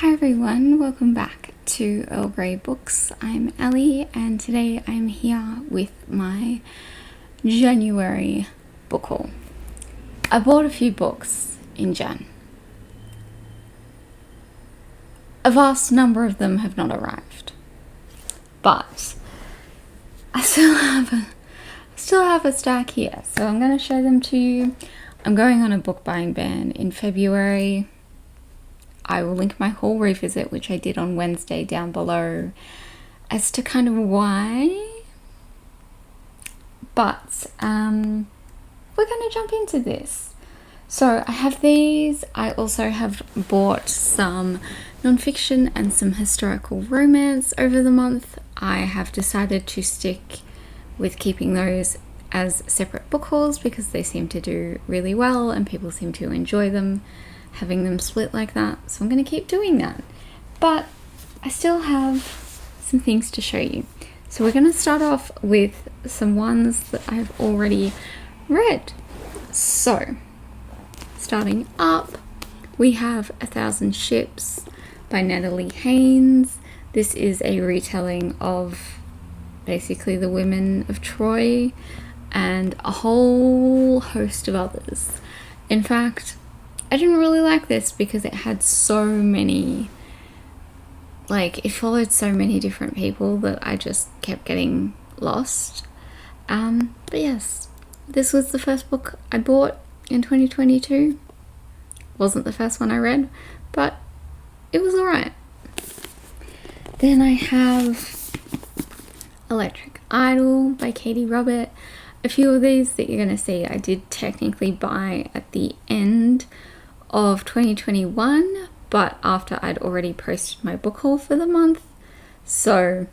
Hi everyone, welcome back to Earl Grey Books. I'm Ellie and today I'm here with my January book haul. I bought a few books in Jan. A vast number of them have not arrived, but I still have a stack here, so I'm going to show them to you. I'm going on a book buying ban in February. I will link my haul revisit, which I did on Wednesday, down below as to kind of why. But we're going to jump into this. So I have these. I also have bought some non-fiction and some historical romance over the month. I have decided to stick with keeping those as separate book hauls because they seem to do really well and people seem to enjoy them, having them split like that. So I'm going to keep doing that. But I still have some things to show you. So we're going to start off with some ones that I've already read. So starting up, we have 1,000 Ships by Natalie Haynes. This is a retelling of basically the women of Troy and a whole host of others. In fact, I didn't really like this because it had so many, it followed so many different people that I just kept getting lost. But yes, this was the first book I bought in 2022. Wasn't the first one I read, but it was alright. Then I have Electric Idol by Katie Robert. A few of these that you're going to see I did technically buy at the end of 2021, but after I'd already posted my book haul for the month. So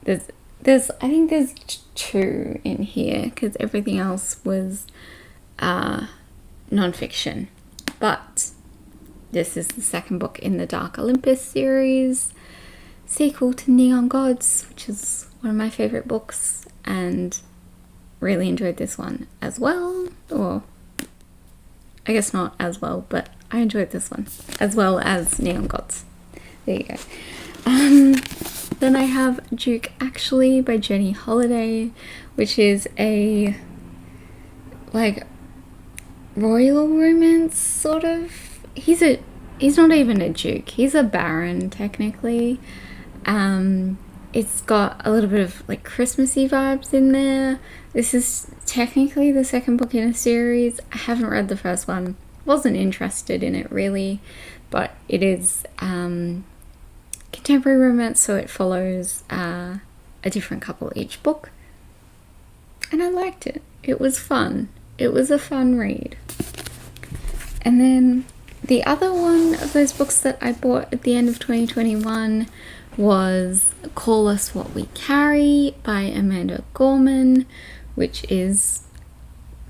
I think there's two in here because everything else was non-fiction. But this is the second book in the Dark Olympus series, sequel to Neon Gods, which is one of my favorite books, and really enjoyed this one as well. Or I guess not as well, but I enjoyed this one as well as Neon Gods. There you go. Then I have Duke Actually by Jenny Holiday, which is a royal romance sort of. He's not even a duke. He's a baron technically. It's got a little bit of Christmassy vibes in there. This is technically the second book in a series. I haven't read the first one. Wasn't interested in it really, but it is contemporary romance, so it follows a different couple each book. And I liked it. It was fun. It was a fun read. And then the other one of those books that I bought at the end of 2021 was Call Us What We Carry by Amanda Gorman, which is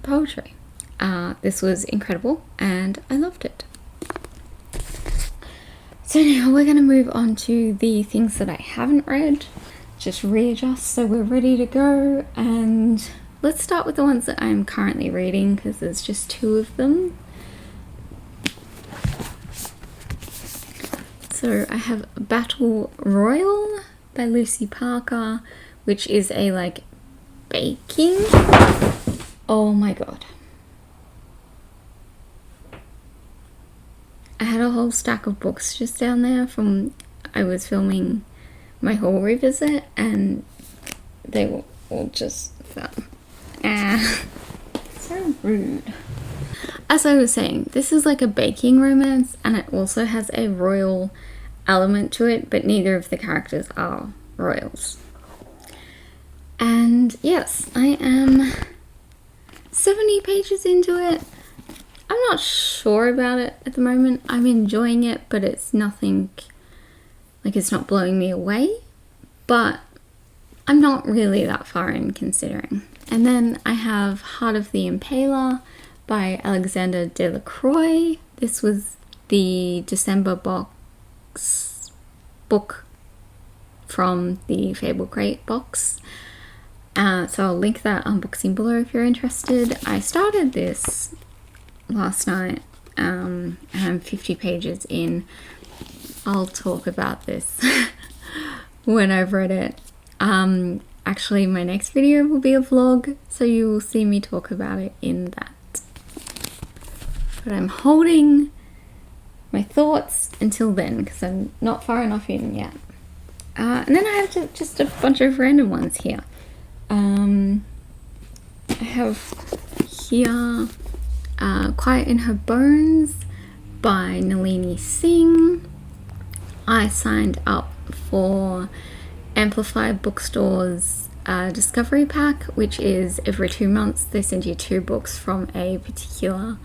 poetry. This was incredible and I loved it. So now we're going to move on to the things that I haven't read. Just readjust so we're ready to go, and let's start with the ones that I'm currently reading because there's just two of them. So I have Battle Royal by Lucy Parker, which is a baking. Oh my god. I had a whole stack of books just down there from I was filming my haul revisit and they were all just fell. So rude. As I was saying, this is like a baking romance and it also has a royal element to it, but neither of the characters are royals. And yes, I am 70 pages into it. I'm not sure about it at the moment. I'm enjoying it, but it's nothing, it's not blowing me away, but I'm not really that far in considering. And then I have Heart of the Impaler by Alexander de la Croix. This was the December book from the Fable Crate box. So I'll link that unboxing below if you're interested. I started this last night and I'm 50 pages in. I'll talk about this when I've read it. Actually, my next video will be a vlog, so you will see me talk about it in that. But I'm holding my thoughts until then because I'm not far enough in yet. And then I have just a bunch of random ones here. I have here Quiet in Her Bones by Nalini Singh. I signed up for Amplify Bookstore's Discovery Pack, which is every 2 months they send you 2 books from a particular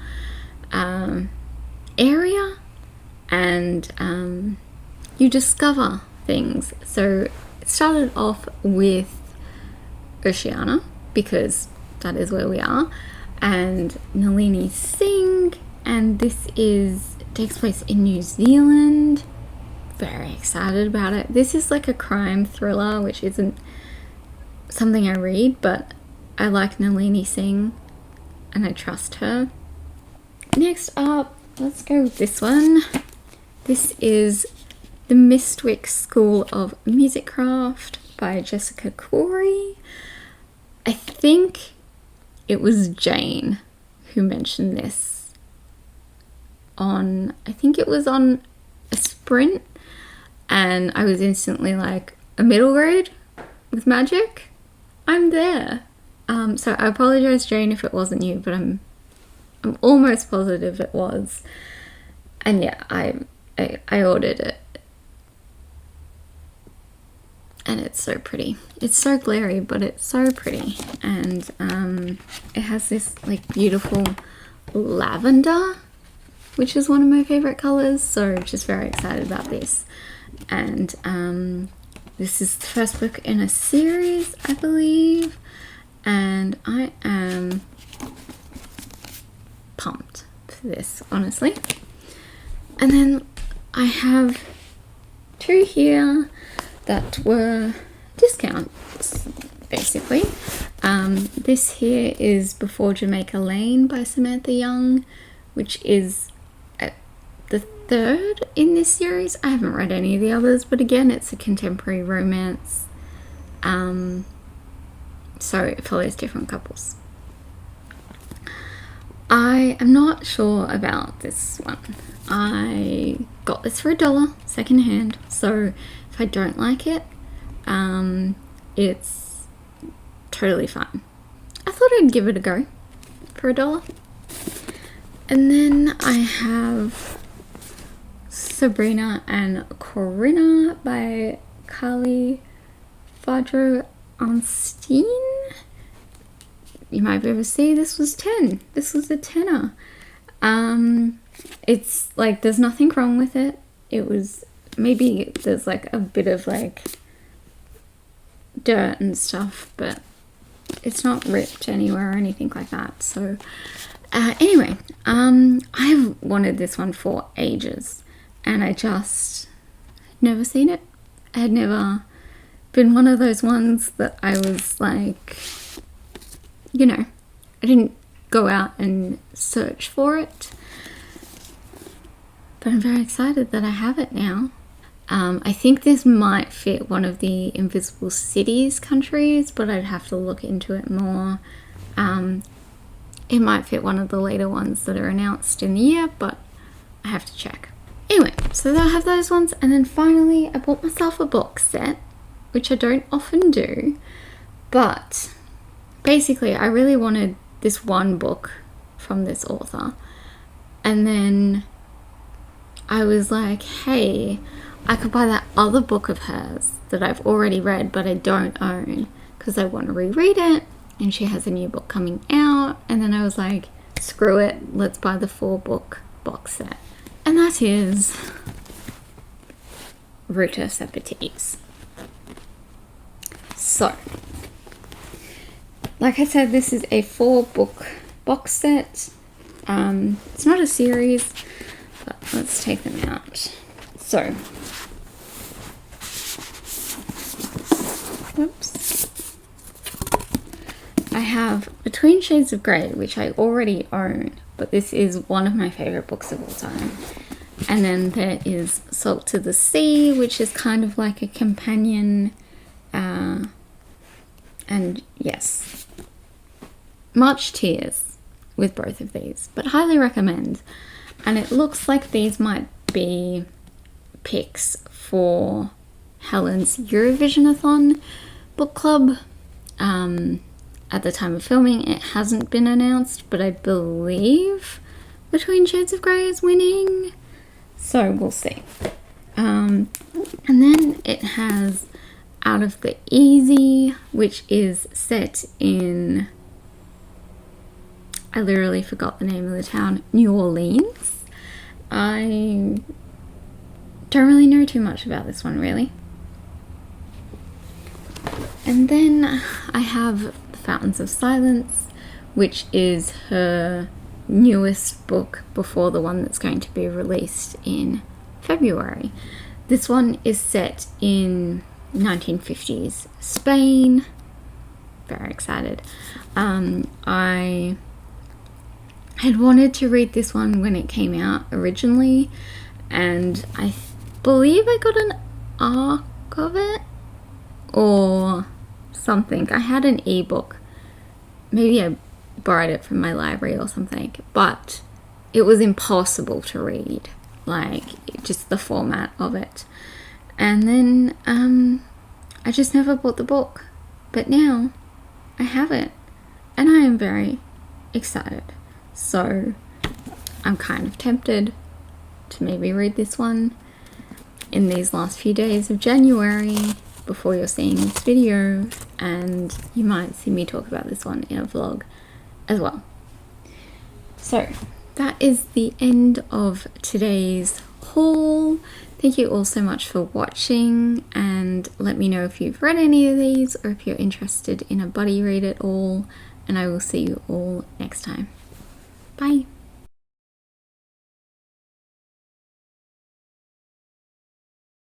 area, and you discover things. So it started off with Oceania, because that is where we are, and Nalini Singh, and this takes place in New Zealand. Very excited about it. This is like a crime thriller, which isn't something I read, but I like Nalini Singh and I trust her. Next up, let's go with this one. This is The Mystwick School of Musicraft by Jessica Corey. I think it was Jane who mentioned this on, I think it was on a sprint, and I was instantly like, a middle grade with magic? I'm there. So I apologize, Jane, if it wasn't you, but I'm almost positive it was. And yeah, I ordered it. And it's so pretty. It's so glary, but it's so pretty. And it has this like beautiful lavender, which is one of my favorite colors. So just very excited about this. And this is the first book in a series, I believe. And I am pumped for this, honestly. And then I have 2 here that were discounts, basically. This here is Before Jamaica Lane by Samantha Young, which is the 3rd in this series. I haven't read any of the others, but again, it's a contemporary romance. So it follows different couples. I am not sure about this one. I got this for $1 secondhand, so if I don't like it, it's totally fine. I thought I'd give it a go for $1. And then I have Sabrina and Corinna by Carly Fadro Onstein. You might be able to see this was 10. This was a tenner. It's like there's nothing wrong with it. It was, maybe there's like a bit of like dirt and stuff, but it's not ripped anywhere or anything like that. So anyway, I've wanted this one for ages, and I just never seen it. I had never been one of those ones that I was like, you know, I didn't go out and search for it, but I'm very excited that I have it now. I think this might fit one of the Invisible Cities countries, but I'd have to look into it more. It might fit one of the later ones that are announced in the year, but I have to check. Anyway, so I have those ones, and then finally I bought myself a box set, which I don't often do, but basically I really wanted this one book from this author, and then I was like, hey, I could buy that other book of hers that I've already read but I don't own because I want to reread it, and she has a new book coming out. And then I was like, screw it, let's buy the 4-book box set, and that is Ruta Sepetys. So, like I said, this is a 4-book box set. It's not a series, but let's take them out. So, whoops. I have Between Shades of Grey, which I already own, but this is one of my favorite books of all time. And then there is Salt to the Sea, which is kind of like a companion. And yes, much tears with both of these, but highly recommend. And it looks like these might be picks for Helen's Eurovision-a-thon book club. At the time of filming, it hasn't been announced, but I believe Between Shades of Grey is winning. So we'll see. And then it has Out of the Easy, which is set in, I literally forgot the name of the town, New Orleans. I don't really know too much about this one, really. And then I have Fountains of Silence, which is her newest book before the one that's going to be released in February. This one is set in 1950s Spain. Very excited. I had wanted to read this one when it came out originally, and I believe I got an arc of it or something. I had an ebook. Maybe I borrowed it from my library or something, but it was impossible to read, like just the format of it. And then I just never bought the book, but now I have it and I am very excited. So I'm kind of tempted to maybe read this one in these last few days of January before you're seeing this video, and you might see me talk about this one in a vlog as well. So that is the end of today's haul. Thank you all so much for watching, and let me know if you've read any of these or if you're interested in a buddy read at all, and I will see you all next time. Bye.